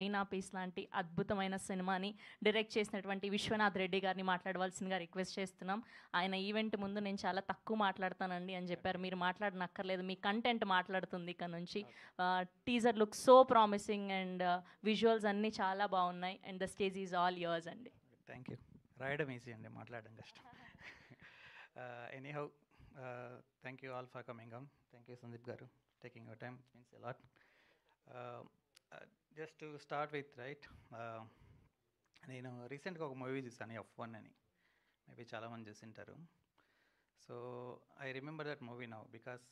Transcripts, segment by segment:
China piece లాంటి అద్భుతమైన సినిమాని డైరెక్ట్ చేసినటువంటి విశ్వనాథ్ రెడ్డి గారిని మాట్లాడవలసిందిగా రిక్వెస్ట్ చేస్తున్నాం. ఆయన ఈవెంట్ ముందు నేను చాలా తక్కువ మాట్లాడతానండి అని చెప్పారు. మీరు మాట్లాడనక్కర్లేదు, మీ కంటెంట్ మాట్లాడుతుంది ఇక్కడ నుంచి. Teaser look so promising and visuals అన్నీ చాలా బాగున్నాయి and the stage is all yours అండి. Thank you. రాయడం ఈజీ అండి, మాట్లాడడం కష్టం. Anyhow, thank you all for coming on. Thank you Sandeep garu, taking your time, means a lot. Just to start with right, నేను రీసెంట్గా ఒక మూవీ చూసాను, F1 అని. మేబీ చాలామంది చూసింటారు. So I remember that movie now because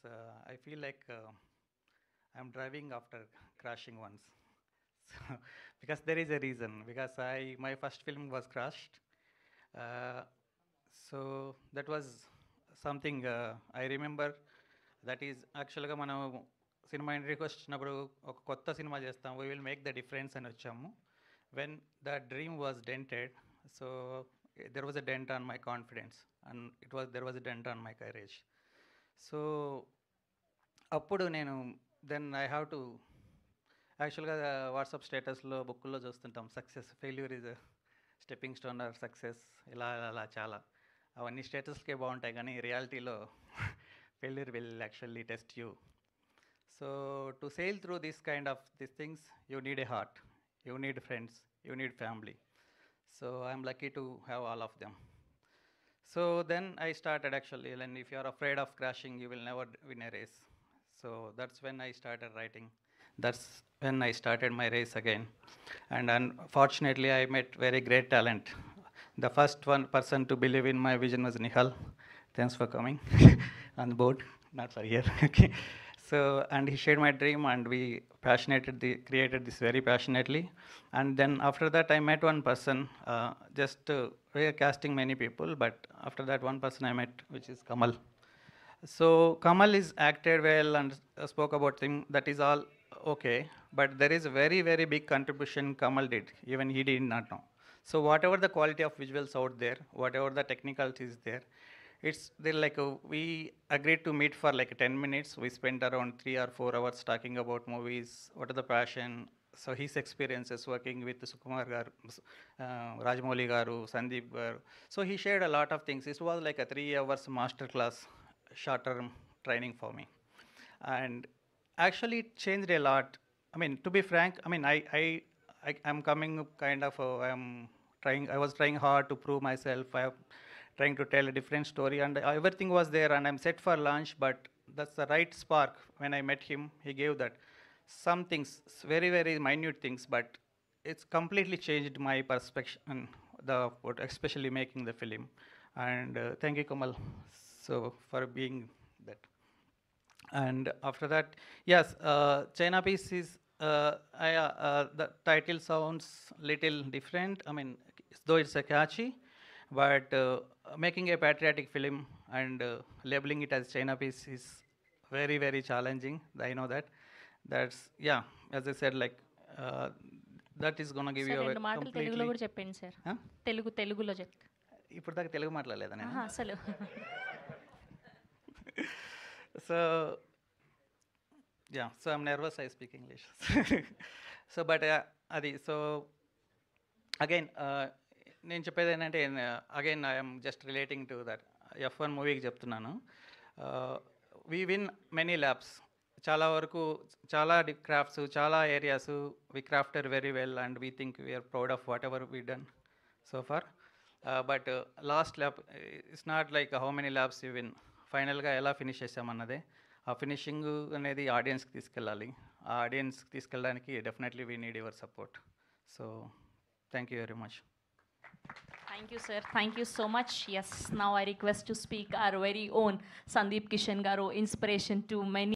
I feel like I'm driving after crashing once. So, because there is a reason, because my first film was crashed. So that was something I remember. That is actually మనం cinema ఇండస్ట్రీకి వచ్చినప్పుడు ఒక కొత్త cinema చేస్తాం, we will make the difference అని వచ్చాము. When the dream was dented, so there was a dent on my confidence and there was a dent on my courage. So అప్పుడు నేను దెన్ ఐ హ్యావ్ టు యాక్చువల్గా WhatsApp స్టేటస్లో బుక్కుల్లో చూస్తుంటాం, success failure is stepping stone or success, ఇలా అలా చాలా అవన్నీ స్టేటస్కే బాగుంటాయి, కానీ రియాలిటీలో failure will actually test you. So to sail through this kind of these things, you need a heart, you need friends, you need family. So I'm lucky to have all of them. So then I started actually, and if you are afraid of crashing, you will never win a race. So that's when I started writing. That's when I started my race again. And unfortunately, I met very great talent. The first one person to believe in my vision was Nihal. Thanks for coming on board, not for here. Okay. So, and he shared my dream, and we created this very passionately. And then after that, I met one person, we are casting many people, but after that one person I met, which is Kamal. So Kamal is acted well and spoke about things, that is all okay, but there is a very, very big contribution Kamal did, even he did not know. So whatever the quality of visuals out there, whatever the technicals is there, it's there like we agreed to meet for like 10 minutes. We spent around 3 or 4 hours talking about movies, what are the passion, so his experiences working with Sukumar garu, Rajamouli garu, Sandeep garu. So he shared a lot of things. It was like a 3 hours master class, short term training for me, and actually it changed a lot. I mean, to be frank, I mean, I'm coming kind of I was trying hard to prove myself. Trying to tell a different story, and everything was there, and I'm set for launch, but that's the right spark. When I met him, he gave that some things, very, very minute things, but it's completely changed my perspective, especially making the film. And thank you, Kamal, so for being that. And after that, yes, China Piece is, the title sounds little different. I mean, though it's a catchy, but making a patriotic film and labeling it as China Piece is very, very challenging. I know that. That's, yeah, as I said, like that is going to give you a మాటలు తెలుగులో కూడా చెప్పండి sir. తెలుగులో చెప్పు. ఇప్పుడు దాకా తెలుగు మాట్లాడలేదా నేను అసలు? So yeah, so I'm nervous I speak English. So but adi, so again నేను చెప్పేది ఏంటంటే, again I'm just relating to that F1 మూవీకి చెప్తున్నాను. వీ విన్ మెనీ ల్యాబ్స్, చాలా వరకు చాలా క్రాఫ్ట్స్, చాలా areas we crafted very well, and we think we're proud of whatever we done so far. But last lab it's not like how many labs you win, ఫైనల్గా ఎలా finish చేసామన్నదే. ఆ finishing అనేది ఆడియన్స్కి తీసుకెళ్ళాలి. ఆ ఆడియన్స్కి తీసుకెళ్ళడానికి definitely we need your support. So thank you very much. Thank you, sir. Thank you so much. Yes, now I request to speak our very own Sandeep Kishan garu, inspiration to many.